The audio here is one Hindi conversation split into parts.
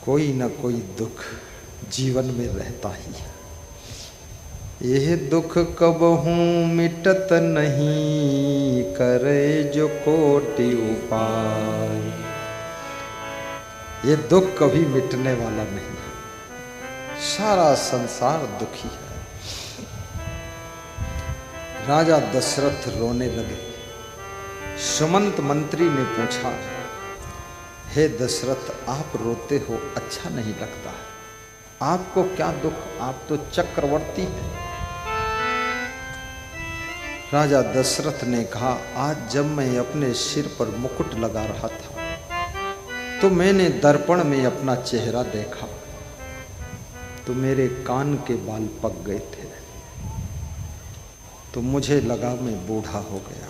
कोई न कोई दुख जीवन में रहता ही है। यह दुख कबहू मिटत नहीं, करे जो कोटि उपाय। ये दुख कभी मिटने वाला नहीं है, सारा संसार दुखी है। राजा दशरथ रोने लगे। सुमंत मंत्री ने पूछा, हे दशरथ, आप रोते हो, अच्छा नहीं लगता है। आपको क्या दुख, आप तो चक्रवर्ती हैं। राजा दशरथ ने कहा, आज जब मैं अपने सिर पर मुकुट लगा रहा था तो मैंने दर्पण में अपना चेहरा देखा तो मेरे कान के बाल पक गए थे, तो मुझे लगा मैं बूढ़ा हो गया।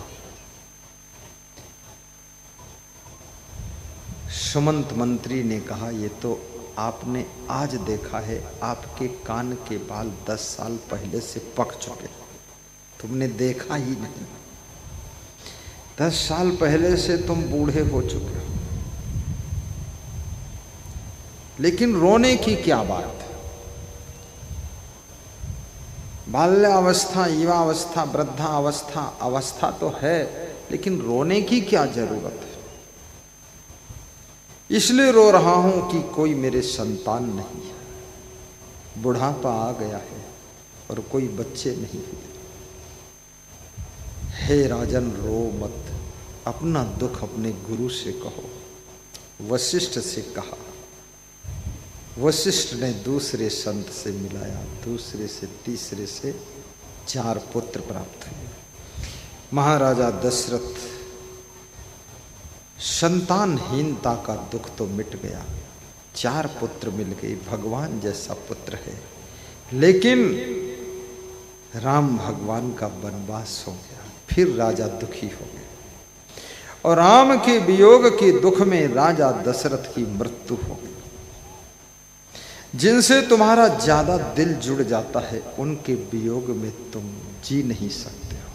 सुमंत मंत्री ने कहा, ये तो आपने आज देखा है, आपके कान के बाल 10 साल पहले से पक चुके, तुमने देखा ही नहीं। 10 साल पहले से तुम बूढ़े हो चुके हो। लेकिन रोने की क्या बात? बाल्यावस्था, युवावस्था, वृद्धावस्था, अवस्था तो है, लेकिन रोने की क्या जरूरत है? इसलिए रो रहा हूं कि कोई मेरे संतान नहीं है, बुढ़ापा आ गया है और कोई बच्चे नहीं हुए। हे राजन, रो मत, अपना दुख अपने गुरु से कहो। वशिष्ठ से कहा। वशिष्ठ ने दूसरे संत से मिलाया, दूसरे से, तीसरे से 4 पुत्र प्राप्त हुए। महाराजा दशरथ, संतानहीनता का दुख तो मिट गया, 4 पुत्र मिल गए, भगवान जैसा पुत्र है। लेकिन राम भगवान का वनवास हो गया, फिर राजा दुखी हो गए और राम के वियोग के दुख में राजा दशरथ की मृत्यु हो गई। जिनसे तुम्हारा ज्यादा दिल जुड़ जाता है, उनके वियोग में तुम जी नहीं सकते हो।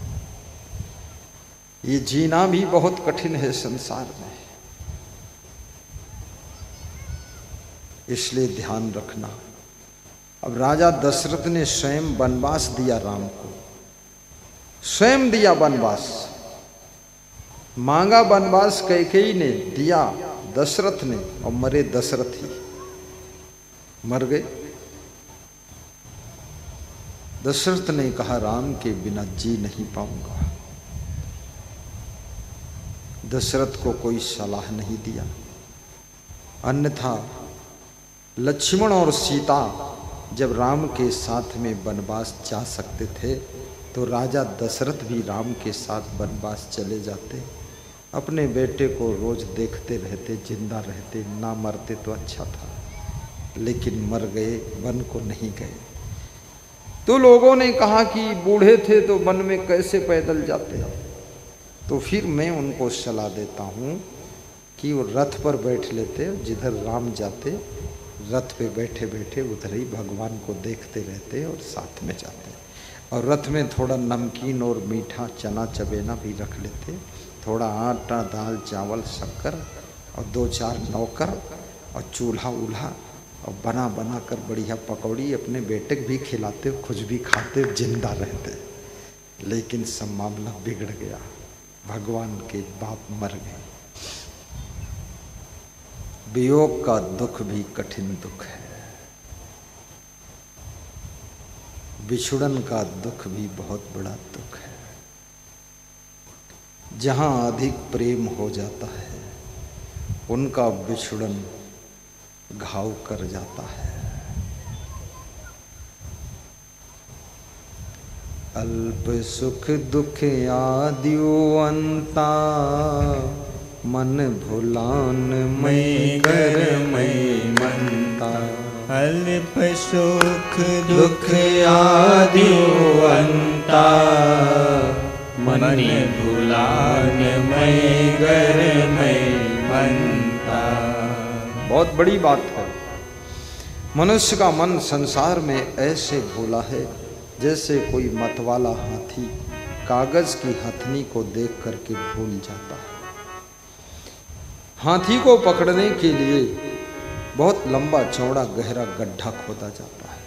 ये जीना भी बहुत कठिन है संसार में, इसलिए ध्यान रखना। अब राजा दशरथ ने स्वयं वनवास दिया, राम को स्वयं दिया वनवास। मांगा वनवास कैकेयी ने, दिया दशरथ ने, और मरे दशरथ ही, मर गए। दशरथ ने कहा, राम के बिना जी नहीं पाऊंगा। दशरथ को कोई सलाह नहीं दिया, अन्यथा लक्ष्मण और सीता जब राम के साथ में वनवास जा सकते थे तो राजा दशरथ भी राम के साथ वनवास चले जाते, अपने बेटे को रोज देखते रहते, जिंदा रहते, ना मरते तो अच्छा था। लेकिन मर गए, वन को नहीं गए। तो लोगों ने कहा कि बूढ़े थे तो वन में कैसे पैदल जाते। तो फिर मैं उनको सलाह देता हूँ कि वो रथ पर बैठ लेते, जिधर राम जाते रथ पे बैठे बैठे उधर ही भगवान को देखते रहते और साथ में जाते। और रथ में थोड़ा नमकीन और मीठा चना चबेना भी रख लेते, थोड़ा आटा, दाल, चावल, शक्कर और 2-4 नौकर और चूल्हा उल्हा और बना बना कर बढ़िया पकौड़ी अपने बेटे भी खिलाते, खुद भी खाते, जिंदा रहते। लेकिन सब मामला बिगड़ गया, भगवान के बाप मर गए। वियोग का दुख भी कठिन दुख है, बिछुड़न का दुख भी बहुत बड़ा दुख है। जहां अधिक प्रेम हो जाता है उनका बिछुड़न घाव कर जाता है। अल्प सुख दुख आदियो अंता, मन भुलान मैं कर मैं मनता। अल्प सुख दुख आदियो अंता, मन भुलान मैं कर मैं मनता। बहुत बड़ी बात है। मनुष्य का मन संसार में ऐसे भोला है जैसे कोई मतवाला हाथी कागज की हथनी को देख करके भूल जाता है। हाथी को पकड़ने के लिए बहुत लंबा चौड़ा गहरा गड्ढा खोदा जाता है।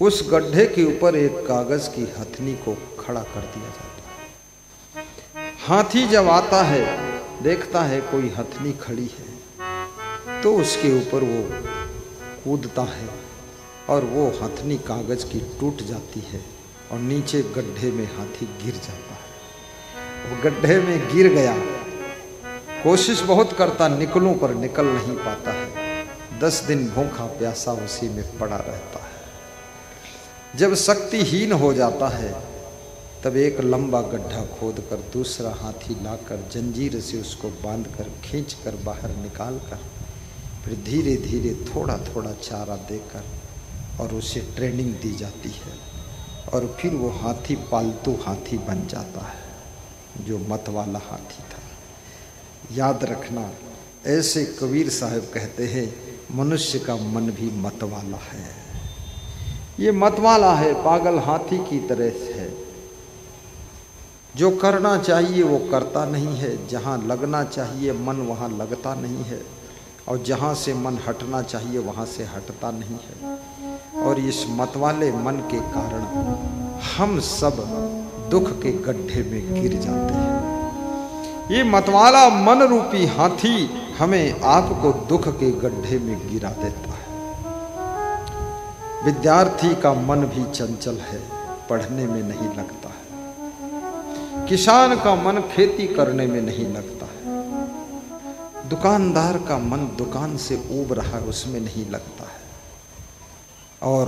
उस गड्ढे के ऊपर एक कागज की हथनी को खड़ा कर दिया जाता है। हाथी जब आता है, देखता है कोई हथनी खड़ी है, तो उसके ऊपर वो कूदता है और वो हथनी कागज की टूट जाती है और नीचे गड्ढे में हाथी गिर जाता है। वो गड्ढे में गिर गया, कोशिश बहुत करता निकलूं पर निकल नहीं पाता है। 10 दिन भूखा प्यासा उसी में पड़ा रहता है। जब शक्तिहीन हो जाता है तब एक लंबा गड्ढा खोदकर दूसरा हाथी लाकर जंजीर से उसको बांधकर खींचकर बाहर निकालकर फिर धीरे धीरे थोड़ा थोड़ा चारा देकर और उसे ट्रेनिंग दी जाती है और फिर वो हाथी पालतू हाथी बन जाता है, जो मत वाला हाथी था। याद रखना, ऐसे कबीर साहब कहते हैं मनुष्य का मन भी मत वाला है। ये मत वाला है, पागल हाथी की तरह है। जो करना चाहिए वो करता नहीं है, जहाँ लगना चाहिए मन वहाँ लगता नहीं है, और जहाँ से मन हटना चाहिए वहाँ से हटता नहीं है। और इस मत वाले मन के कारण हम सब दुख के गड्ढे में गिर जाते हैं। ये मतवाला मन रूपी हाथी हमें आपको दुख के गड्ढे में गिरा देता है। विद्यार्थी का मन भी चंचल है, पढ़ने में नहीं लगता है। किसान का मन खेती करने में नहीं लगता है। दुकानदार का मन दुकान से ऊब रहा है, उसमें नहीं लगता है। और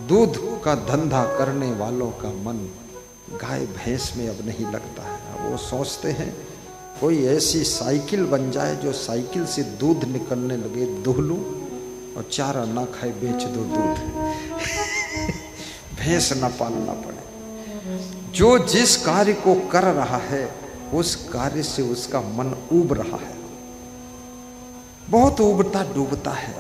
दूध का धंधा करने वालों का मन गाय भैंस में अब नहीं लगता है। वो सोचते हैं कोई ऐसी साइकिल बन जाए जो साइकिल से दूध निकलने लगे, दूह लूं और चारा ना खाए बेच दो दूध, भैंस ना पालना पड़े। जो जिस कार्य को कर रहा है उस कार्य से उसका मन ऊब रहा है, बहुत उबता डूबता है।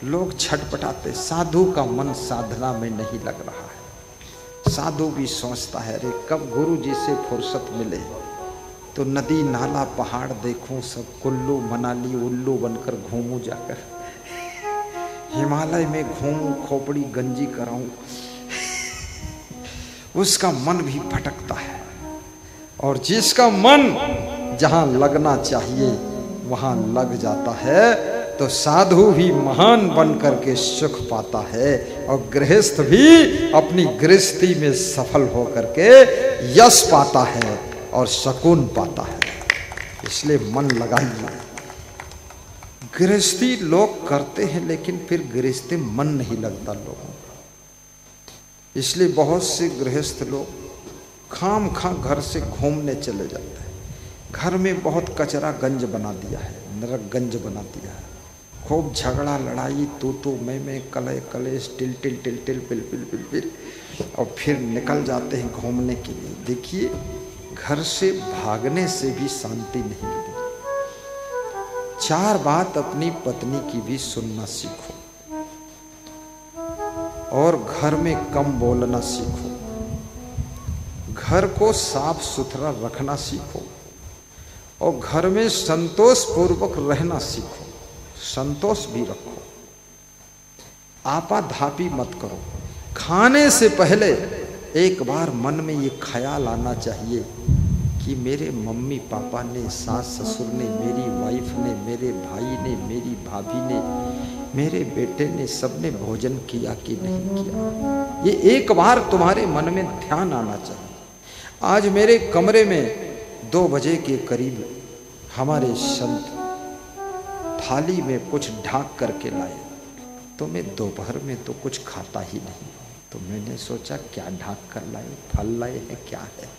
लोग छटपटाते। साधु का मन साधना में नहीं लग रहा है। साधु भी सोचता है अरे कब गुरु जी से फुर्सत मिले तो नदी नाला पहाड़ देखूं, सब कुल्लू मनाली उल्लू बनकर घूमूं, जाकर हिमालय में घूमूं, खोपड़ी गंजी कराऊं। उसका मन भी भटकता है। और जिसका मन जहां लगना चाहिए वहां लग जाता है तो साधु भी महान बन करके सुख पाता है और गृहस्थ भी अपनी गृहस्थी में सफल होकर के यश पाता है और सुकून पाता है। इसलिए मन लगाइए। गृहस्थी लोग करते हैं लेकिन फिर गृहस्थी मन नहीं लगता लोगों का। इसलिए बहुत से गृहस्थ लोग खाम खा घर से घूमने चले जाते हैं। घर में बहुत कचरा गंज बना दिया है, नरक गंज बना दिया है। खूब झगड़ा लड़ाई, तू मैं कले कलेश, टिल टिल टिल टिल पिल पिल पिल पिल, और फिर निकल जाते हैं घूमने के लिए। देखिए, घर से भागने से भी शांति नहीं मिलती। 4 बात अपनी पत्नी की भी सुनना सीखो और घर में कम बोलना सीखो। घर को साफ सुथरा रखना सीखो और घर में संतोष पूर्वक रहना सीखो। संतोष भी रखो, आपाधापी मत करो। खाने से पहले एक बार मन में ये ख्याल आना चाहिए कि मेरे मम्मी पापा ने, सास ससुर ने, मेरी वाइफ ने, मेरे भाई ने, मेरी भाभी ने, मेरे बेटे ने, सबने भोजन किया कि नहीं किया। ये एक बार तुम्हारे मन में ध्यान आना चाहिए। आज मेरे कमरे में 2 बजे के करीब हमारे संत थाली में कुछ ढाक करके लाए, तो मैं दोपहर में तो कुछ खाता ही नहीं। तो मैंने सोचा क्या ढाक कर लाए, फल लाए हैं क्या है?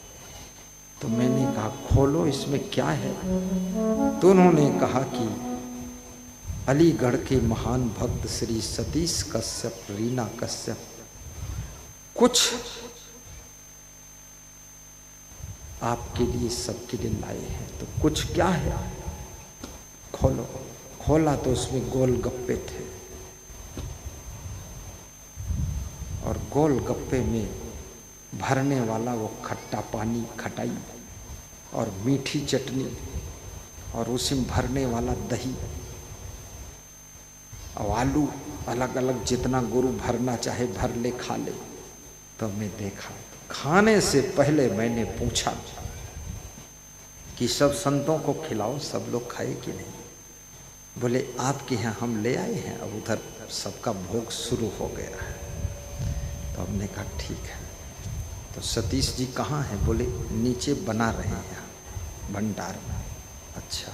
तो मैंने कहा खोलो इसमें क्या है? तो उन्होंने कहा कि अलीगढ़ के महान भक्त श्री सतीश कश्यप, रीना कश्यप कुछ आपके लिए, सबके लिए लाए हैं। तो कुछ क्या है? खोलो। खोला तो उसमें गोल गप्पे थे और गोल गप्पे में भरने वाला वो खट्टा पानी, खटाई और मीठी चटनी और उसमें भरने वाला दही और आलू अलग अलग जितना गुरु भरना चाहे भर ले खा ले। तो मैं देखा, खाने से पहले मैंने पूछा कि सब संतों को खिलाओ, सब लोग खाए कि नहीं। बोले आपके यहाँ हम ले आए हैं, अब उधर सबका भोग शुरू हो गया है। तो हमने कहा ठीक है। तो सतीश जी कहाँ हैं? बोले नीचे बना रहे हैं भंडार में। अच्छा।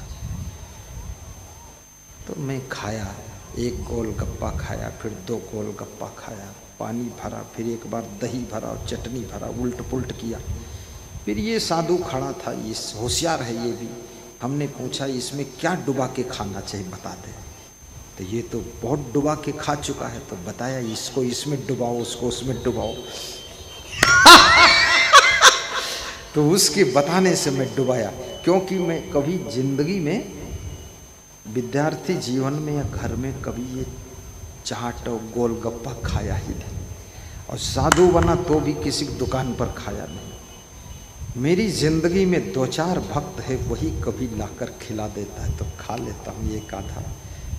तो मैं खाया, एक गोलगप्पा खाया, फिर 2 गोलगप्पा खाया, पानी भरा, फिर एक बार दही भरा और चटनी भरा, उल्ट पुल्ट किया। फिर ये साधु खड़ा था, ये होशियार है ये भी। हमने पूछा इसमें क्या डुबा के खाना चाहिए बता दे। तो ये तो बहुत डुबा के खा चुका है। तो बताया इसको इसमें डुबाओ, उसको उसमें डुबाओ। तो उसके बताने से मैं डुबाया, क्योंकि मैं कभी जिंदगी में विद्यार्थी जीवन में या घर में कभी ये चाट और गोलगप्पा खाया ही नहीं, और साधु बना तो भी किसी दुकान पर खाया नहीं। मेरी जिंदगी में 2-4 भक्त है, वही कभी लाकर खिला देता है तो खा लेता हूँ एक आधा,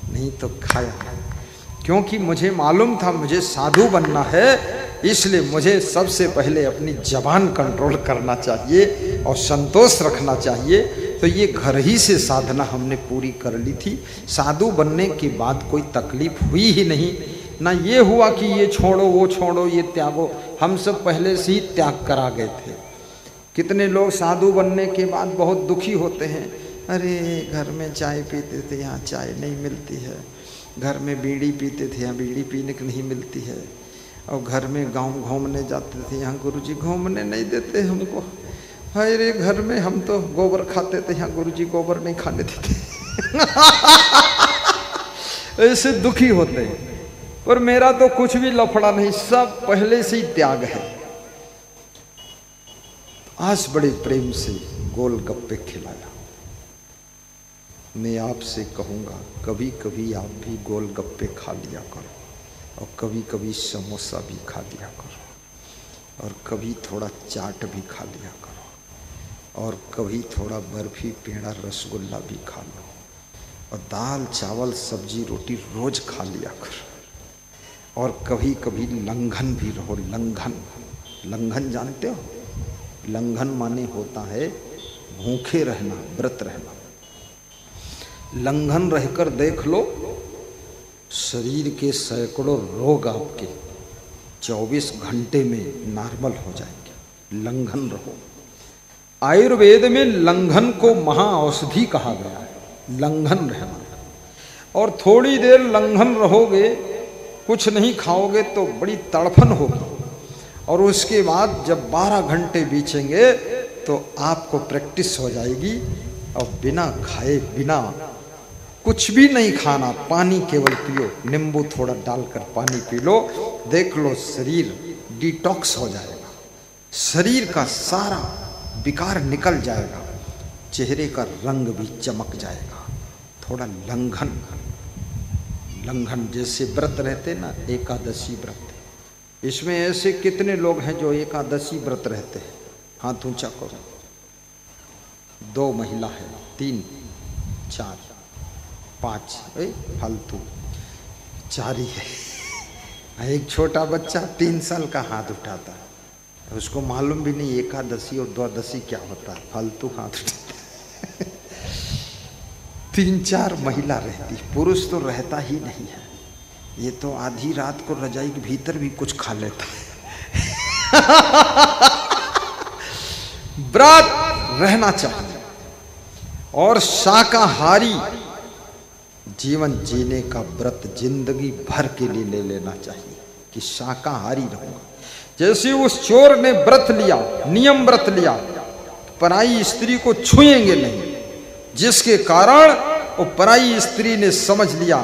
नहीं तो खाया नहीं। क्योंकि मुझे मालूम था मुझे साधु बनना है, इसलिए मुझे सबसे पहले अपनी जबान कंट्रोल करना चाहिए और संतोष रखना चाहिए। तो ये घर ही से साधना हमने पूरी कर ली थी। साधु बनने के बाद कोई तकलीफ हुई ही नहीं, ना ये हुआ कि ये छोड़ो वो छोड़ो ये त्यागो। हम सब पहले से ही त्याग करा गए थे। कितने लोग साधु बनने के बाद बहुत दुखी होते हैं, अरे घर में चाय पीते थे यहाँ चाय नहीं मिलती है, घर में बीड़ी पीते थे यहाँ बीड़ी पीने को नहीं मिलती है, और घर में गांव घूमने जाते थे यहाँ गुरुजी घूमने नहीं देते हमको, हाय रे घर में हम तो गोबर खाते थे यहाँ गुरुजी गोबर नहीं खाने देते। ऐसे दुखी होते हैं। पर मेरा तो कुछ भी लफड़ा नहीं, सब पहले से ही त्याग है। आज बड़े प्रेम से गोलगप्पे खिलाया। मैं आपसे कहूँगा कभी कभी आप भी गोलगप्पे खा लिया करो, और कभी कभी समोसा भी खा लिया करो, और कभी थोड़ा चाट भी खा लिया करो, और कभी थोड़ा बर्फी पेड़ा रसगुल्ला भी खा लो, और दाल चावल सब्जी रोटी रोज खा लिया करो, और कभी कभी लंघन भी रहो। लंघन, लंघन जानते हो? लंघन माने होता है भूखे रहना, व्रत रहना। लंघन रहकर देख लो, शरीर के सैकड़ों रोग आपके 24 घंटे में नॉर्मल हो जाएंगे। लंघन रहो। आयुर्वेद में लंघन को महाऔषधि कहा गया है। लंघन रहना, और थोड़ी देर लंघन रहोगे, कुछ नहीं खाओगे तो बड़ी तड़फन होगी, और उसके बाद जब 12 घंटे बीतेंगे तो आपको प्रैक्टिस हो जाएगी, और बिना खाए बिना कुछ भी नहीं खाना, पानी केवल पियो, नींबू थोड़ा डालकर पानी पी लो, देख लो शरीर डिटॉक्स हो जाएगा, शरीर का सारा विकार निकल जाएगा, चेहरे का रंग भी चमक जाएगा। थोड़ा लंघन, लंघन जैसे व्रत रहते ना, एकादशी व्रत, इसमें ऐसे कितने लोग हैं जो एकादशी व्रत रहते हैं? हाथ ऊंचा करो। 2 महिला है, 3, 4, 5, फालतू 4 ही है। एक छोटा बच्चा 3 साल का हाथ उठाता है, उसको मालूम भी नहीं एकादशी और द्वादशी क्या होता है, फालतू हाथ उठाता है। 3-4 महिला रहती, पुरुष तो रहता ही नहीं है। ये तो आधी रात को रजाई के भीतर भी कुछ खा लेता है। व्रत रहना चाहिए, और शाकाहारी जीवन जीने का व्रत जिंदगी भर के लिए ले लेना चाहिए कि शाकाहारी रहूंगा। जैसे उस चोर ने व्रत लिया, नियम व्रत लिया, पराई स्त्री को छुएंगे नहीं, जिसके कारण वो पराई स्त्री ने समझ लिया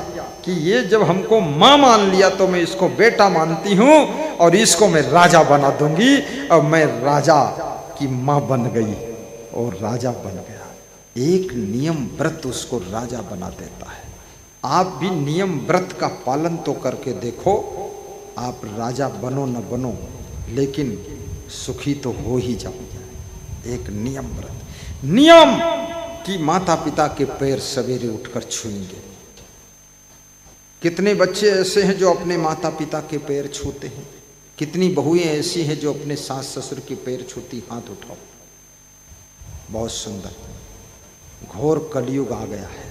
कि ये जब हमको माँ मान लिया तो मैं इसको बेटा मानती हूँ, और इसको मैं राजा बना दूंगी। अब मैं राजा की माँ बन गई और राजा बन गया। एक नियम व्रत उसको राजा बना देता है। आप भी नियम व्रत का पालन तो करके देखो, आप राजा बनो न बनो, लेकिन सुखी तो हो ही जाओगे। एक नियम व्रत, नियम कि माता पिता के पैर सवेरे उठकर छूएंगे, कितने बच्चे ऐसे हैं जो अपने माता पिता के पैर छूते हैं, कितनी बहुएं ऐसी हैं जो अपने सास ससुर के पैर छूती, हाथ उठाओ। बहुत सुंदर। घोर कलयुग आ गया है,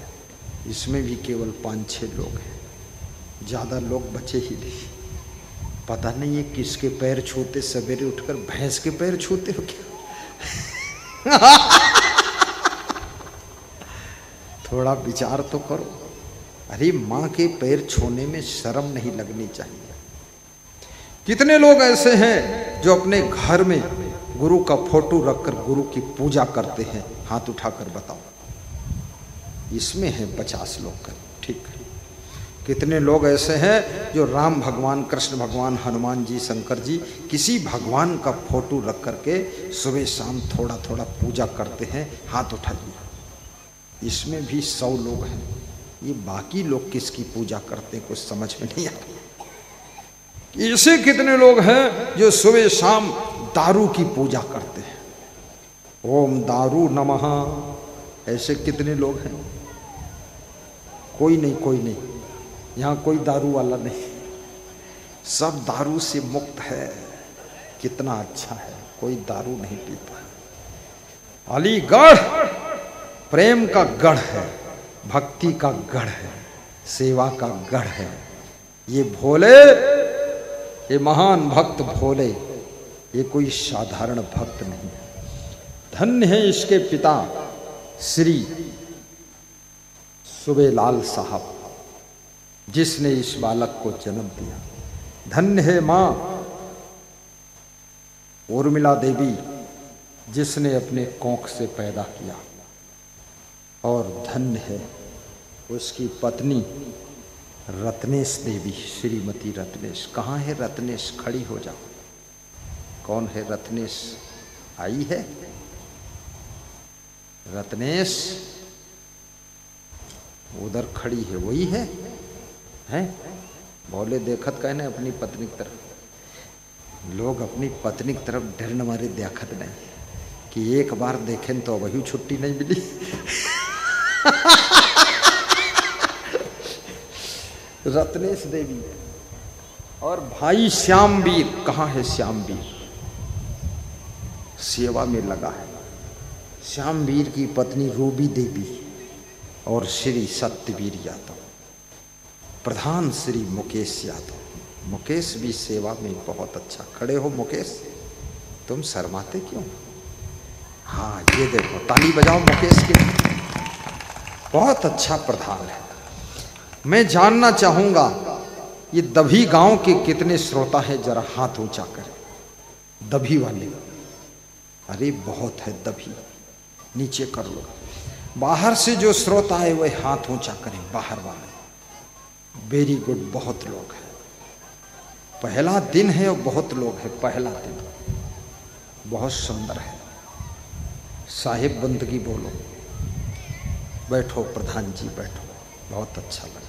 इसमें भी केवल 5-6 लोग हैं, ज़्यादा लोग बचे ही नहीं। पता नहीं ये किसके पैर छूते, सवेरे उठकर भैंस के पैर छूते हो क्या? थोड़ा विचार तो करो। अरे माँ के पैर छूने में शर्म नहीं लगनी चाहिए। कितने लोग ऐसे हैं जो अपने घर में गुरु का फोटो रखकर गुरु की पूजा करते हैं, हाथ उठाकर बताओ। इसमें है 50 लोग कर, ठीक है। कितने लोग ऐसे हैं जो राम भगवान, कृष्ण भगवान, हनुमान जी, शंकर जी, किसी भगवान का फोटो रख करके सुबह शाम थोड़ा थोड़ा पूजा करते हैं, हाथ उठाइए। इसमें भी 100 लोग हैं। ये बाकी लोग किसकी पूजा करते हैं कुछ समझ में नहीं आता। ऐसे कितने लोग हैं जो सुबह शाम दारू की पूजा करते हैं, ओम दारू नमः। ऐसे कितने लोग हैं? कोई नहीं, कोई नहीं, यहाँ कोई दारू वाला नहीं, सब दारू से मुक्त है। कितना अच्छा है, कोई दारू नहीं पीता। अलीगढ़ प्रेम का गढ़ है, भक्ति का गढ़ है, सेवा का गढ़ है। ये भोले, ये महान भक्त भोले, ये कोई साधारण भक्त नहीं है। धन्य है इसके पिता श्री सुबेलाल साहब, जिसने इस बालक को जन्म दिया। धन्य है मां उर्मिला देवी, जिसने अपने कोख से पैदा किया। और धन्य है उसकी पत्नी रत्नेश देवी, श्रीमती रत्नेश। कहाँ है रत्नेश? खड़ी हो जाओ। कौन है रत्नेश? आई है रत्नेश? उधर खड़ी है, वही है हैं? बोले देखत कहने अपनी पत्नी की तरफ। लोग अपनी पत्नी की तरफ डरने मारे देखत नहीं कि एक बार देखें तो वही छुट्टी नहीं मिली। रत्नेश देवी और भाई श्यामवीर। कहाँ है श्यामवीर? सेवा में लगा है। श्यामवीर की पत्नी रूबी देवी और श्री सत्यवीर यादव, प्रधान श्री मुकेश यादव। मुकेश भी सेवा में बहुत अच्छा। खड़े हो मुकेश, तुम शर्माते क्यों? हाँ ये देखो, ताली बजाओ मुकेश के लिए। बहुत अच्छा प्रधान है। मैं जानना चाहूंगा ये दभी गांव के कितने श्रोता हैं, जरा हाथ ऊंचा करें। दभी वाले, अरे बहुत है दभी, नीचे कर लो। बाहर से जो श्रोता है वह हाथ ऊंचा करें, बाहर वाले। वेरी गुड, बहुत लोग हैं। पहला दिन है और बहुत लोग हैं। पहला दिन बहुत सुंदर है। साहिब बंदगी बोलो। बैठो प्रधान जी, बैठो। बहुत अच्छा लगा।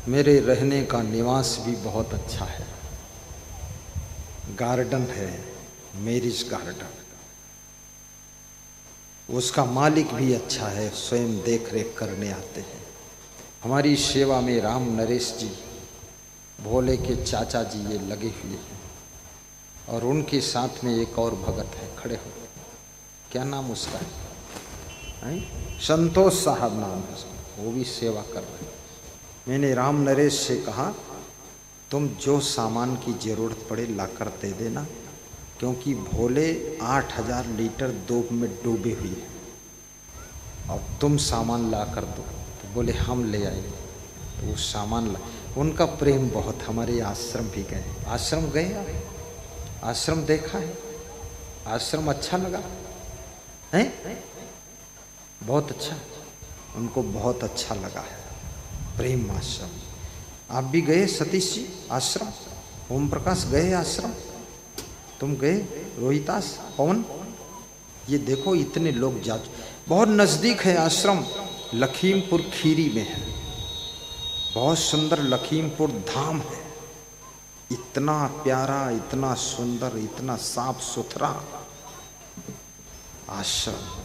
मेरे रहने का निवास भी बहुत अच्छा है। गार्डन है, मैरिज गार्डन। उसका मालिक भी अच्छा है, स्वयं देख रेख करने आते हैं। हमारी सेवा में राम नरेश जी, भोले के चाचा जी, ये लगे हुए हैं। और उनके साथ में एक और भगत है, खड़े हो। क्या नाम उसका है? संतोष साहब नाम है उसका, वो भी सेवा कर रहे हैं। मैंने राम नरेश से कहा तुम जो सामान की ज़रूरत पड़े लाकर दे देना, क्योंकि भोले 8000 लीटर दूध में डूबे हुए हैं और तुम सामान ला कर दो। तो बोले हम ले आएंगे। तो वो सामान ला। उनका प्रेम बहुत। हमारे आश्रम भी गए। आश्रम गए आप? आश्रम देखा है? आश्रम अच्छा लगा है? बहुत अच्छा, उनको बहुत अच्छा लगा है। प्रेम आश्रम। आप भी गए सतीश जी आश्रम? ओम प्रकाश गए आश्रम? तुम गए? रोहितास, पवन? ये देखो इतने लोग जा। बहुत नज़दीक है आश्रम, लखीमपुर खीरी में है। बहुत सुंदर लखीमपुर धाम है। इतना प्यारा, इतना सुंदर, इतना साफ सुथरा आश्रम।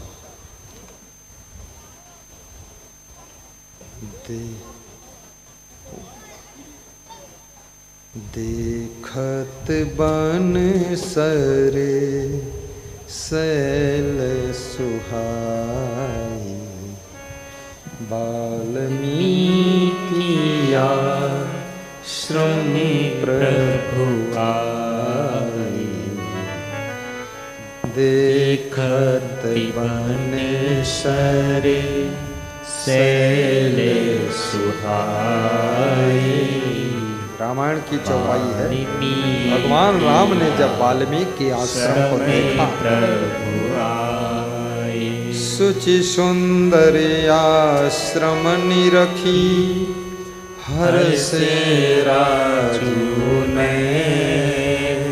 देखत बन सरे सैल सुहाई, वाल्मीकि आश्रम प्रभु आई। देखत बन सरे सैल सुहाई। रामायण की चौपाई है। भगवान राम ने जब वाल्मीकि के आश्रम को देखा, सुचि सुंदर आश्रम निरखी, हर से राजू नैन।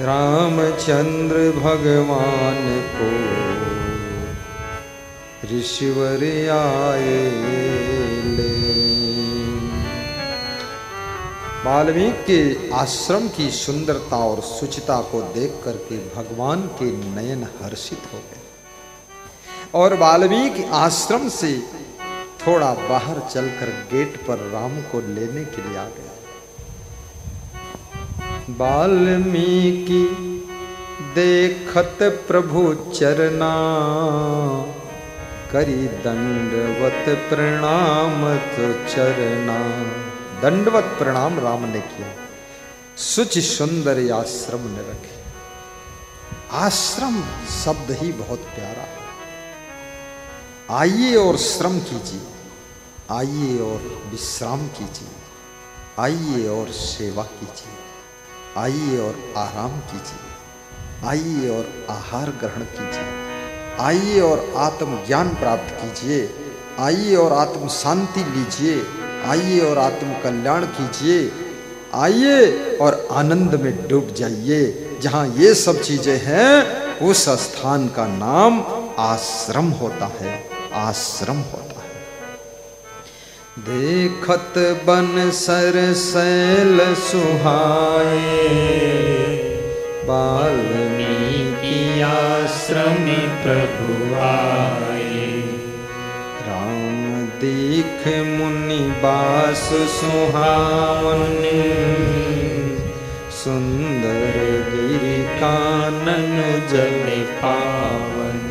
रामचंद्र भगवान को ऋषिवर आए ले। वाल्मीकि के आश्रम की सुंदरता और शुचिता को देख करके भगवान के नयन हर्षित हो गए और वाल्मीकि आश्रम से थोड़ा बाहर चलकर गेट पर राम को लेने के लिए आ गया। वाल्मीकि देखत प्रभु चरना, करी दंडवत प्रणाम तो चरना। दंडवत प्रणाम राम ने किया। सुचि सुंदर आश्रम ने रखे। आश्रम शब्द ही बहुत प्यारा है। आइए और श्रम कीजिए, आइए और विश्राम कीजिए, आइए और सेवा कीजिए, आइए और आराम कीजिए, आइए और आहार ग्रहण कीजिए, आइए और आत्म ज्ञान प्राप्त कीजिए, आइए और आत्म शांति लीजिए, आइए और आत्म कल्याण कीजिए, आइए और आनंद में डूब जाइए। जहाँ ये सब चीजें हैं उस स्थान का नाम आश्रम होता है, आश्रम होता है। देखत बन सर सैल सुहाए, वाल्मीकि आश्रम प्रभु आए। राम दीख मुनि बास सुहावन, सुंदर गिरि कानन जल पावन।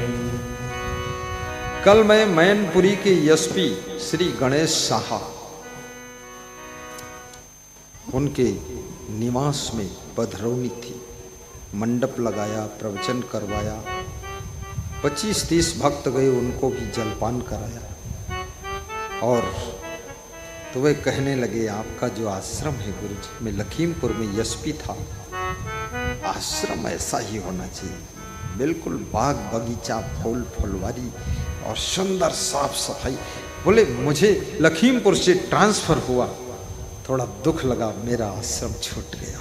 कल मैं मैनपुरी के एसपी श्री गणेश साहा, उनके निवास में पधरौनी थी। मंडप लगाया, प्रवचन करवाया, 25-30 भक्त गए, उनको भी जलपान कराया। और तो वे कहने लगे, आपका जो आश्रम है गुरुजी, मैं लखीमपुर में एसपी था, आश्रम ऐसा ही होना चाहिए, बिल्कुल बाग बगीचा, फूल फुलवारी और सुंदर साफ सफाई। बोले मुझे लखीमपुर से ट्रांसफर हुआ, थोड़ा दुख लगा, मेरा आश्रम छूट गया,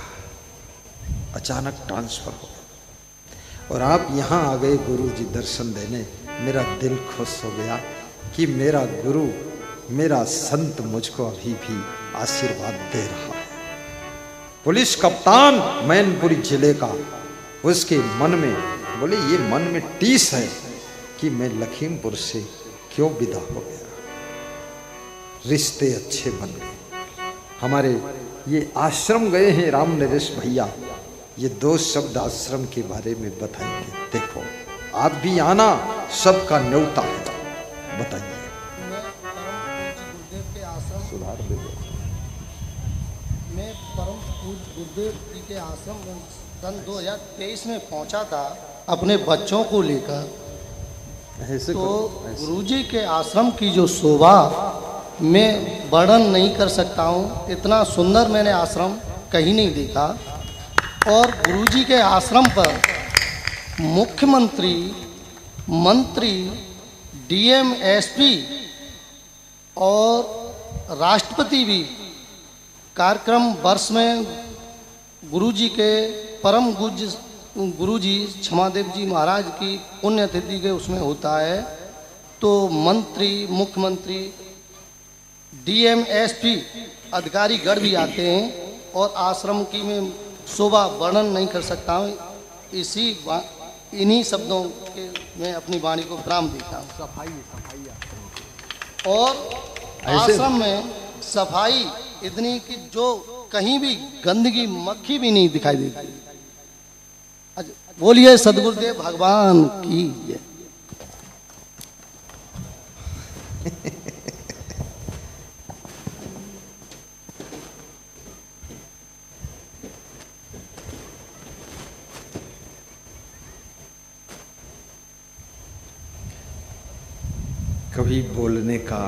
अचानक ट्रांसफर हो गया और आप यहाँ आ गए गुरुजी दर्शन देने। मेरा दिल खुश हो गया कि मेरा गुरु, मेरा संत मुझको अभी भी आशीर्वाद दे रहा है। पुलिस कप्तान मैनपुरी जिले का, उसके मन में बोले, ये मन में टीस है कि मैं लखीमपुर से क्यों विदा हो गया। रिश्ते अच्छे बन गए हमारे। ये आश्रम गए हैं राम नरेश भैया, ये 2 शब्द आश्रम के बारे में बताएंगे। देखो आप भी आना, सबका न्योता है, बताइए। सुधार दे दो। मैं परम पूज्य गुरुदेव जी के आश्रम सन 2023 में पहुंचा था अपने बच्चों को लेकर। तो गुरुजी के आश्रम की जो शोभा मैं वर्णन नहीं कर सकता हूँ, इतना सुंदर मैंने आश्रम कहीं नहीं देखा। और गुरुजी के आश्रम पर मुख्यमंत्री, मंत्री, डीएम, एसपी और राष्ट्रपति भी कार्यक्रम वर्ष में गुरुजी के परम पूज्य गुरुजी क्षमादेव जी महाराज की पुण्यतिथि के उसमें होता है। तो मंत्री, मुख्यमंत्री, डीएम, एसपी अधिकारी गण भी आते हैं और आश्रम की मैं शोभा वर्णन नहीं कर सकता हूँ। इन्हीं शब्दों के मैं अपनी वाणी को विराम देता हूँ। और आश्रम में सफाई इतनी कि जो कहीं भी गंदगी मक्खी भी नहीं दिखाई देती। अच्छा, बोलिए सदगुरुदेव भगवान की जय। कभी बोलने का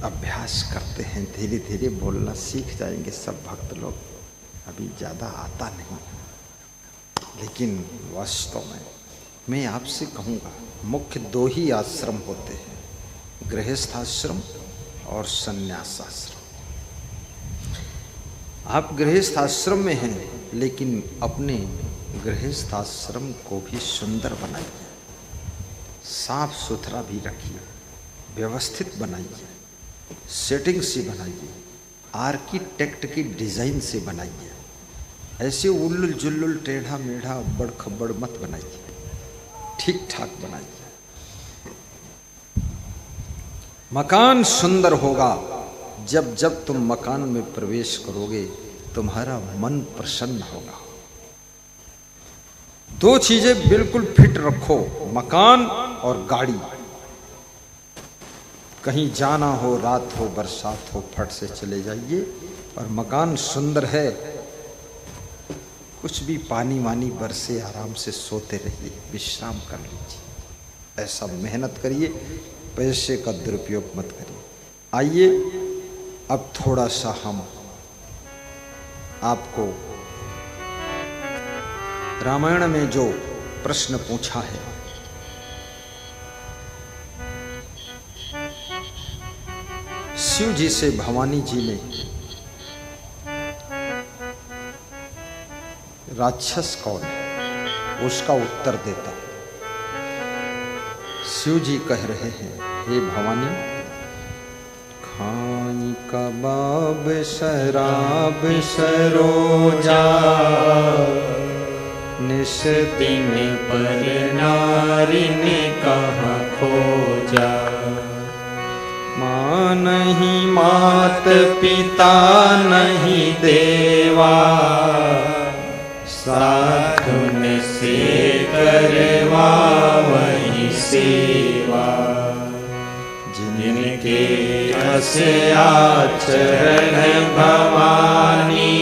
अभ्यास करते हैं, धीरे धीरे बोलना सीख जाएंगे सब भक्त लोग। अभी ज़्यादा आता नहीं, लेकिन वास्तव में मैं आपसे कहूँगा, मुख्य 2 ही आश्रम होते हैं, गृहस्थाश्रम और संन्यासाश्रम। आप गृहस्थाश्रम में हैं, लेकिन अपने गृहस्थाश्रम को भी सुंदर बनाइए, साफ सुथरा भी रखिए, व्यवस्थित बनाइए, सेटिंग से बनाइए, आर्किटेक्ट की डिज़ाइन से बनाइए। ऐसे उल्लुल जुल्लुल टेढ़ा मेढ़ा अब्बड़ खब्बड़ मत बनाइए, ठीक ठाक बनाइए। मकान सुंदर होगा जब जब तुम मकान में प्रवेश करोगे, तुम्हारा मन प्रसन्न होगा। 2 चीजें बिल्कुल फिट रखो, मकान और गाड़ी। कहीं जाना हो, रात हो, बरसात हो, फट से चले जाइए। और मकान सुंदर है, कुछ भी पानी वानी बरसे, आराम से सोते रहिए, विश्राम कर लीजिए। ऐसा मेहनत करिए, पैसे का दुरुपयोग मत करिए। आइए अब थोड़ा सा हम आपको रामायण में जो प्रश्न पूछा है, शिव जी से भवानी जी ने राक्षस कौन है उसका उत्तर देता। शिव जी कह रहे हैं, हे भवानी, खाई कबाब शराब सरोजा, निस दिन पर नारी ने कहाँ खोजा। माँ नहीं मात पिता नहीं देवा, साधुन से करवा वही सेवा। जिनके अस आचरण भवानी,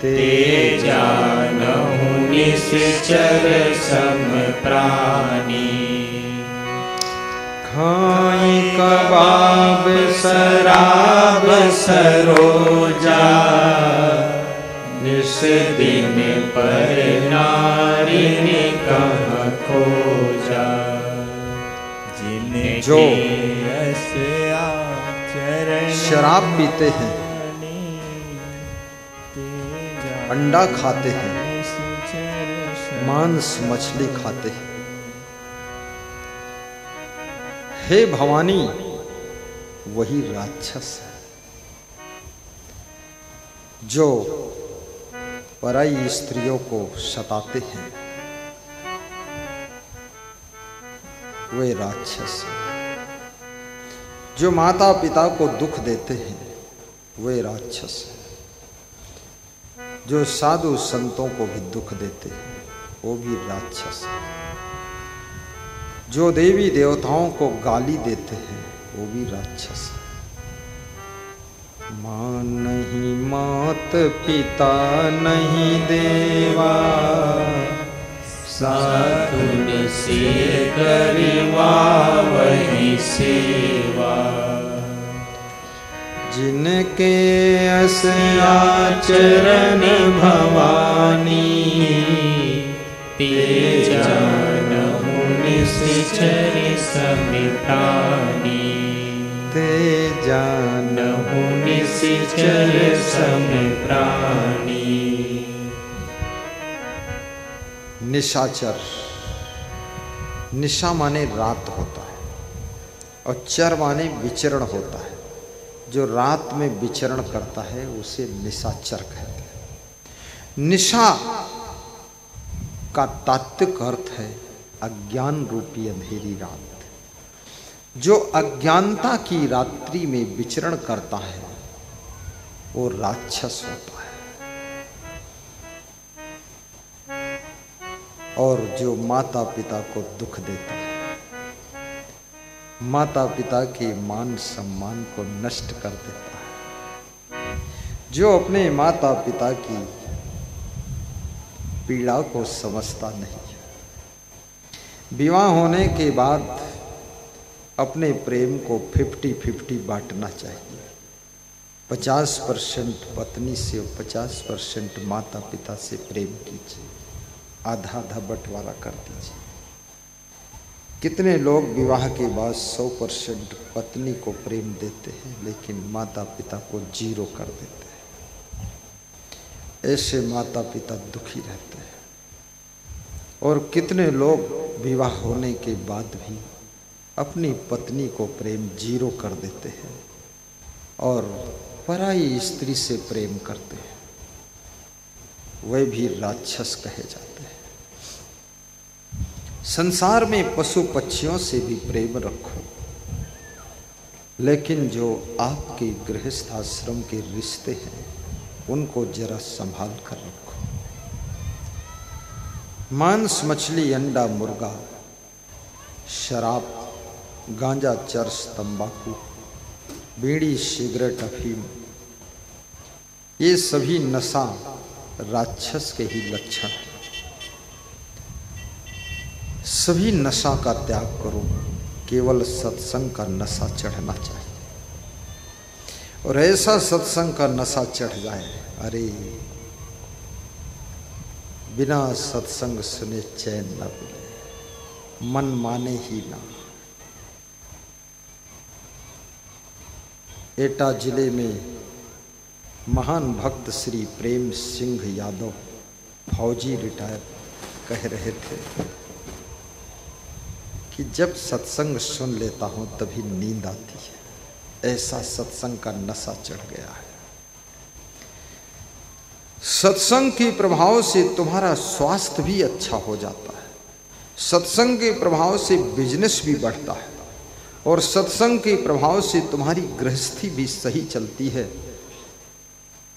ते जानहु निश्चर सम प्राणी। खाई कबाब शराब सरोजा, निस दिन पर नारी ने कहाँ खोजा। जो शराब पीते हैं, अंडा खाते हैं, मांस मछली खाते हैं, हे भवानी, वही राक्षस है। जो पराई स्त्रियों को सताते हैं, वे राक्षस हैं। जो माता पिता को दुख देते हैं, वे राक्षस हैं। जो साधु संतों को भी दुख देते हैं, वो भी राक्षस हैं। जो देवी देवताओं को गाली देते हैं, वो भी राक्षस है। माँ नहीं मात पिता नहीं देवा, साधुन से करवा वही सेवा। जिनके अस आचरण भवानी, ते जानहु निश्चर सम प्राणी। ते जानहु निश्चर सम प्राणी। निशाचर, निशा माने रात होता है, और चर माने विचरण होता है। जो रात में विचरण करता है उसे निशाचर कहते हैं। निशा का तात्विक अर्थ है अज्ञान रूपी अंधेरी रात। जो अज्ञानता की रात्रि में विचरण करता है वो राक्षस होता है। और जो माता पिता को दुख देता है, माता पिता के मान सम्मान को नष्ट कर देता है, जो अपने माता पिता की पीड़ा को समझता नहीं है, विवाह होने के बाद अपने प्रेम को 50-50 बांटना चाहिए। 50% पत्नी से और 50% माता पिता से प्रेम कीजिए, आधा आधा बंटवारा कर दीजिए। कितने लोग विवाह के बाद 100% पत्नी को प्रेम देते हैं लेकिन माता पिता को 0 कर देते हैं। ऐसे माता पिता दुखी रहते हैं। और कितने लोग विवाह होने के बाद भी अपनी पत्नी को प्रेम 0 कर देते हैं और पराई स्त्री से प्रेम करते हैं, वे भी राक्षस कहे जाते हैं। संसार में पशु पक्षियों से भी प्रेम रखो, लेकिन जो आपके गृहस्थ आश्रम के रिश्ते हैं उनको जरा संभाल कर रखो। मांस, मछली, अंडा, मुर्गा, शराब, गांजा, चरस, तंबाकू, बीड़ी, सिगरेट, अफीम, ये सभी नशा राक्षस के ही लक्षण हैं। सभी नशा का त्याग करो, केवल सत्संग का नशा चढ़ना चाहिए। और ऐसा सत्संग का नशा चढ़ जाए, अरे बिना सत्संग सुने चैन न मिले, मन माने ही ना। एटा जिले में महान भक्त श्री प्रेम सिंह यादव, फौजी रिटायर, कह रहे थे कि जब सत्संग सुन लेता हूं तभी नींद आती है। ऐसा सत्संग का नशा चढ़ गया है। सत्संग के प्रभाव से तुम्हारा स्वास्थ्य भी अच्छा हो जाता है, सत्संग के प्रभाव से बिजनेस भी बढ़ता है, और सत्संग के प्रभाव से तुम्हारी गृहस्थी भी सही चलती है।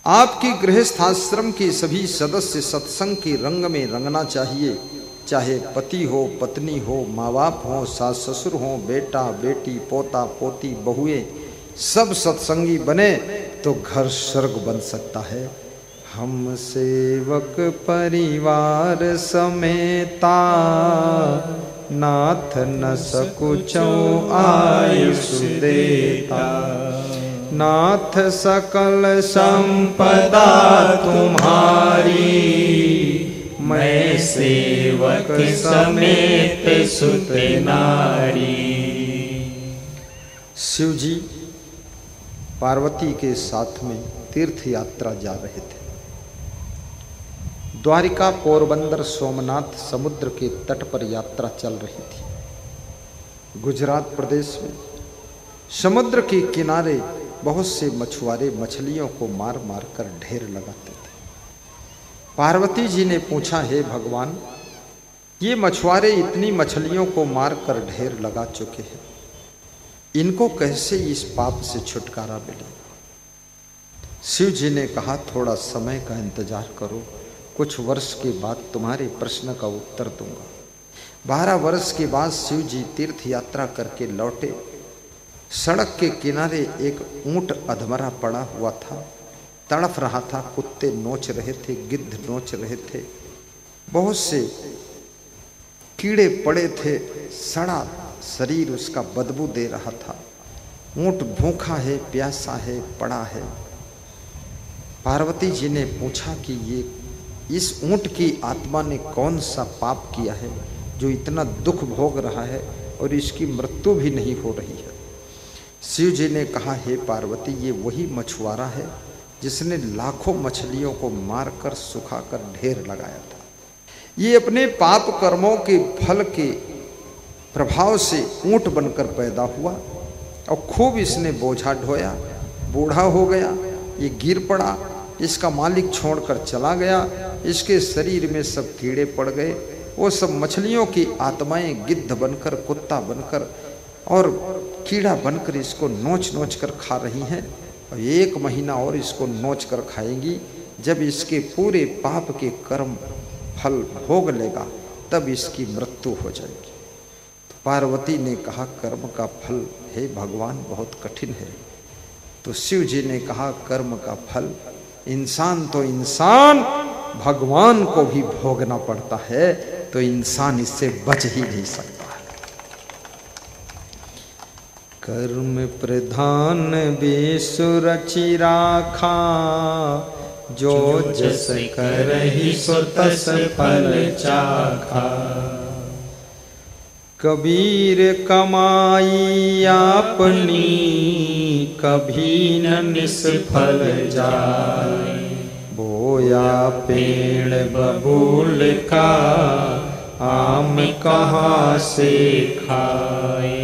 आपके गृहस्थ आश्रम के सभी सदस्य सत्संग के रंग में रंगना चाहिए, चाहे पति हो, पत्नी हो, माँ बाप हो, सास ससुर हो, बेटा बेटी, पोता पोती, बहुएं, सब सत्संगी बने तो घर स्वर्ग बन सकता है। हम सेवक परिवार समेता, नाथ न सकुचो आयुष देता। नाथ सकल संपदा तुम्हारी, मैं सेवक समेत सुत नारी। शिव जी पार्वती के साथ में तीर्थ यात्रा जा रहे थे। द्वारिका, पोरबंदर, सोमनाथ समुद्र के तट पर यात्रा चल रही थी। गुजरात प्रदेश में समुद्र के किनारे बहुत से मछुआरे मछलियों को मार मार कर ढेर लगाते थे। पार्वती जी ने पूछा, हे भगवान, ये मछुआरे इतनी मछलियों को मार कर ढेर लगा चुके हैं, इनको कैसे इस पाप से छुटकारा मिले? शिव जी ने कहा, थोड़ा समय का इंतजार करो, कुछ वर्ष के बाद तुम्हारे प्रश्न का उत्तर दूंगा। 12 वर्ष के बाद शिव जी तीर्थ यात्रा करके लौटे। सड़क के किनारे एक ऊंट अधमरा पड़ा हुआ था, तड़फ रहा था, कुत्ते नोच रहे थे, गिद्ध नोच रहे थे, बहुत से कीड़े पड़े थे, सड़ा शरीर उसका बदबू दे रहा था। ऊंट भूखा है, प्यासा है, पड़ा है। पार्वती जी ने पूछा कि ये इस ऊंट की आत्मा ने कौन सा पाप किया है जो इतना दुख भोग रहा है और इसकी मृत्यु भी नहीं हो रही है? शिव जी ने कहा, हे पार्वती, ये वही मछुआरा है जिसने लाखों मछलियों को मारकर सुखाकर ढेर लगाया था। ये अपने पाप कर्मों के फल के प्रभाव से ऊंट बनकर पैदा हुआ और खूब इसने बोझा ढोया, बूढ़ा हो गया, ये गिर पड़ा, इसका मालिक छोड़कर चला गया, इसके शरीर में सब कीड़े पड़ गए। वो सब मछलियों की आत्माएं गिद्ध बनकर, कुत्ता बनकर और कीड़ा बनकर इसको नोच नोच कर खा रही हैं। और 1 महीना और इसको नोच कर खाएंगी। जब इसके पूरे पाप के कर्म फल भोग लेगा तब इसकी मृत्यु हो जाएगी। तो पार्वती ने कहा कर्म का फल हे भगवान बहुत कठिन है। तो शिव जी ने कहा कर्म का फल इंसान तो इंसान, भगवान को भी भोगना पड़ता है, तो इंसान इससे बच ही नहीं सकता है। कर्म प्रधान बेसुर रचि राखा, जो जस करहि सो तस फल चाखा। कबीर कमाई आपनी, कभी न निष्फल जाए। बोया पेड़ बबूल का, आम कहाँ से खाए।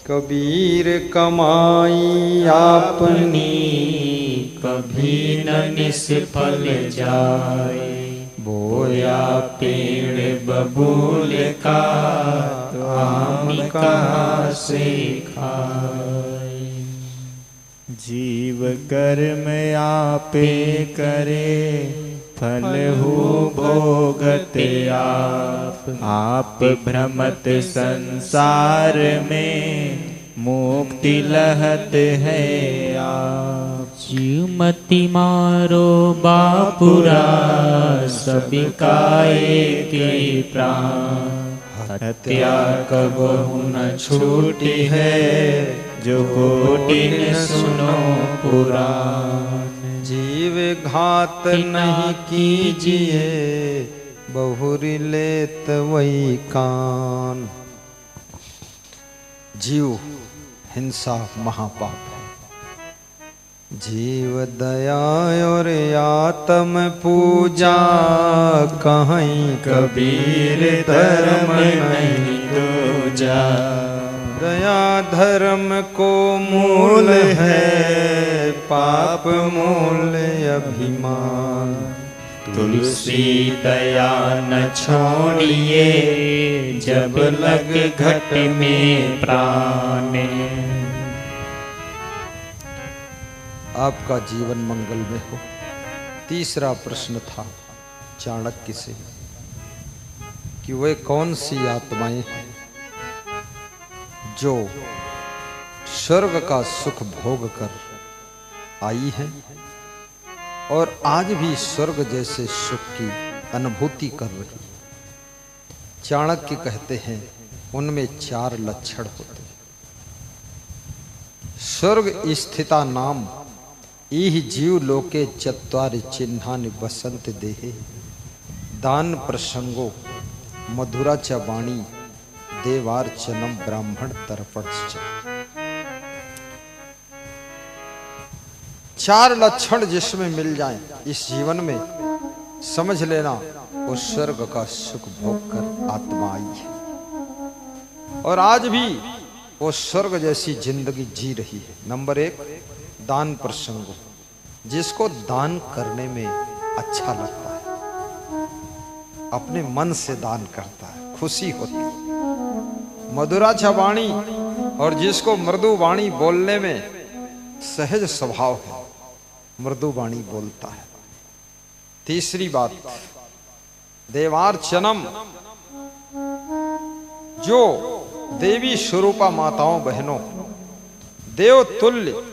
कबीर कमाई आपनी, कभी न निष्फल जाए। बोया पेड़ बबूल का, आम कहाँ से खाए। जीव कर्म आपे करे, फल हो भोगते आप भ्रमत संसार में, मुक्ति लहत है आप। जीवमति मारो बापुरा, सबका एक ही प्राण। हत्या कबहु न छूटी है, जो कोटि न सुनो पुराण। जीव घात नहीं कीजिए, बहुरी लेत वही कान। जीव हिंसा महापाप है। जीव दया और आत्म पूजा, कहीं कबीर धर्म नहीं दूजा। दया धर्म को मूल है, पाप मूल अभिमान। तुलसी दया न छोड़िए, जब लग घट में प्राण। आपका जीवन मंगल में हो। तीसरा प्रश्न था चाणक्य से कि वे कौन सी आत्माएं हैं जो स्वर्ग का सुख भोग कर आई हैं और आज भी स्वर्ग जैसे सुख की अनुभूति कर रही। चाणक्य कहते हैं उनमें 4 लक्षण होते हैं। स्वर्ग स्थिता नाम इह जीव लोके चत्वारि चिन्हानि बसंत देहे। दान प्रसंगो मधुरा च वाणी, देवार्चनम ब्राह्मण तर्पणश्च। 4 लक्षण जिसमें मिल जाएं इस जीवन में, समझ लेना वो स्वर्ग का सुख भोग कर आत्मा आई है और आज भी वो स्वर्ग जैसी जिंदगी जी रही है। नंबर 1 दान प्रसंग, जिसको दान करने में अच्छा लगता है, अपने मन से दान करता है, खुशी होती है। मधुरा च वाणी, और जिसको मृदु वाणी बोलने में सहज स्वभाव है, मृदु वाणी बोलता है। तीसरी बात देवार्चनम, जो देवी स्वरूपा माताओं बहनों, देव तुल्य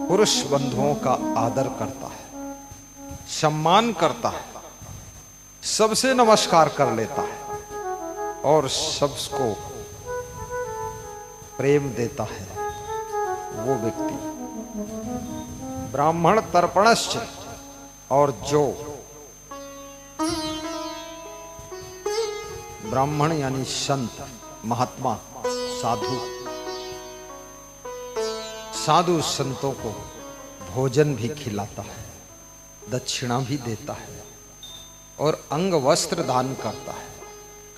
पुरुष बंधुओं का आदर करता है, सम्मान करता है, सबसे नमस्कार कर लेता है और सबको प्रेम देता है, वो व्यक्ति। ब्राह्मण तर्पणश्च, और जो ब्राह्मण यानी संत, महात्मा, साधु, साधु संतों को भोजन भी खिलाता है, दक्षिणा भी देता है और अंग वस्त्र दान करता है,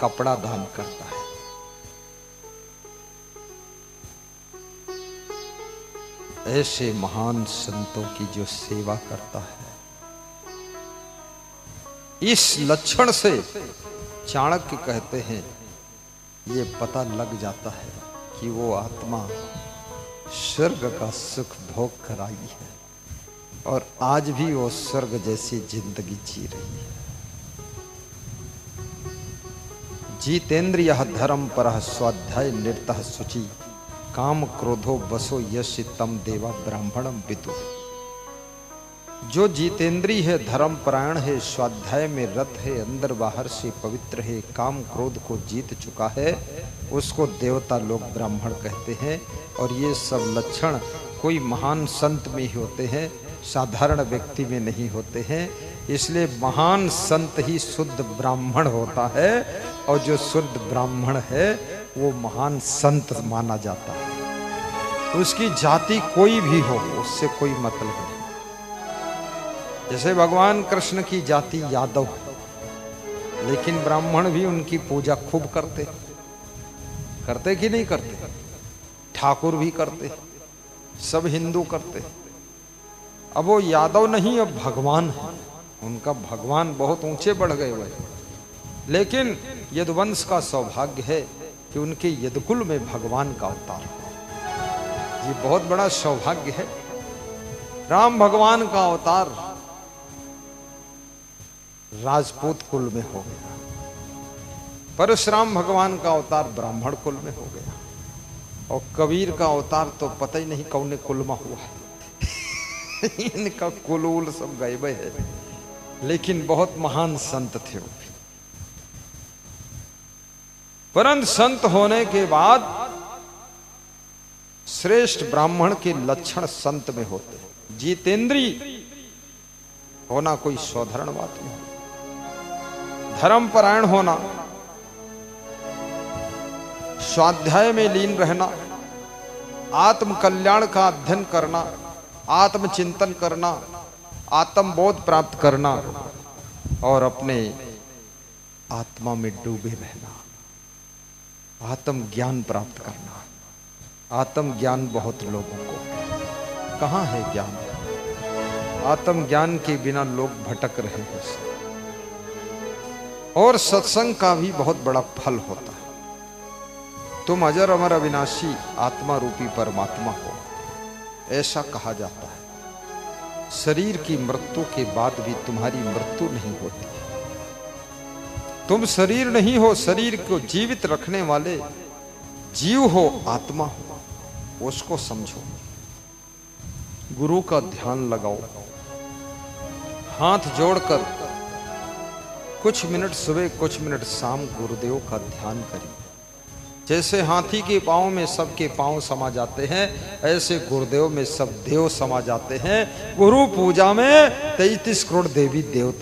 कपड़ा दान करता है। ऐसे महान संतों की जो सेवा करता है, इस लक्षण से चाणक्य कहते हैं ये पता लग जाता है कि वो आत्मा स्वर्ग का सुख भोग कर आई है और आज भी वो स्वर्ग जैसी जिंदगी जी रही है। जितेंद्रिय धर्म परः स्वाध्याय निरतः शुचि काम क्रोधो बसो यश तम देवा ब्राह्मणम विदु। जो जितेंद्रिय है, धर्मपरायण है, स्वाध्याय में रत है, अंदर बाहर से पवित्र है, काम क्रोध को जीत चुका है, उसको देवता लोग ब्राह्मण कहते हैं। और ये सब लक्षण कोई महान संत में ही होते हैं, साधारण व्यक्ति में नहीं होते हैं। इसलिए महान संत ही शुद्ध ब्राह्मण होता है और जो शुद्ध ब्राह्मण है वो महान संत माना जाता है। उसकी जाति कोई भी हो, उससे कोई मतलब नहीं। जैसे भगवान कृष्ण की जाति यादव है, लेकिन ब्राह्मण भी उनकी पूजा खूब करते कि नहीं करते? ठाकुर भी करते, सब हिंदू करते। अब वो यादव नहीं, अब भगवान है। उनका भगवान बहुत ऊंचे बढ़ गए हुए, लेकिन यदुवंश का सौभाग्य है कि उनके यदुकुल में भगवान का अवतार हो। ये बहुत बड़ा सौभाग्य है। राम भगवान का अवतार राजपूत कुल में हो गया, परशुराम भगवान का अवतार ब्राह्मण कुल में हो गया, और कबीर का अवतार तो पता ही नहीं कौन कुल में हुआ है। इनका कुल सब गायब है, लेकिन बहुत महान संत थे वो भी। परंतु संत होने के बाद श्रेष्ठ ब्राह्मण के लक्षण संत में होते हैं। जितेंद्रिय होना कोई साधारण बात नहीं, धर्मपरायण होना, स्वाध्याय में लीन रहना, आत्म कल्याण का अध्ययन करना, आत्मचिंतन करना, आत्मबोध प्राप्त करना और अपने आत्मा में डूबे रहना, आत्म ज्ञान प्राप्त करना। आत्म ज्ञान बहुत लोगों को कहाँ है ज्ञान? आत्म ज्ञान के बिना लोग भटक रहे हैं। और सत्संग का भी बहुत बड़ा फल होता है। तुम अजर अमर अविनाशी आत्मा रूपी परमात्मा हो, ऐसा कहा जाता है। शरीर की मृत्यु के बाद भी तुम्हारी मृत्यु नहीं होती। तुम शरीर नहीं हो, शरीर को जीवित रखने वाले जीव हो, आत्मा हो, उसको समझो। गुरु का ध्यान लगाओ, हाथ जोड़कर कुछ मिनट सुबह कुछ मिनट शाम गुरुदेव का ध्यान करिए। जैसे हाथी के पांव में सबके पांव समा जाते हैं, ऐसे गुरुदेव में सब देव समा जाते हैं। गुरु पूजा में 33 करोड़ देवी देवता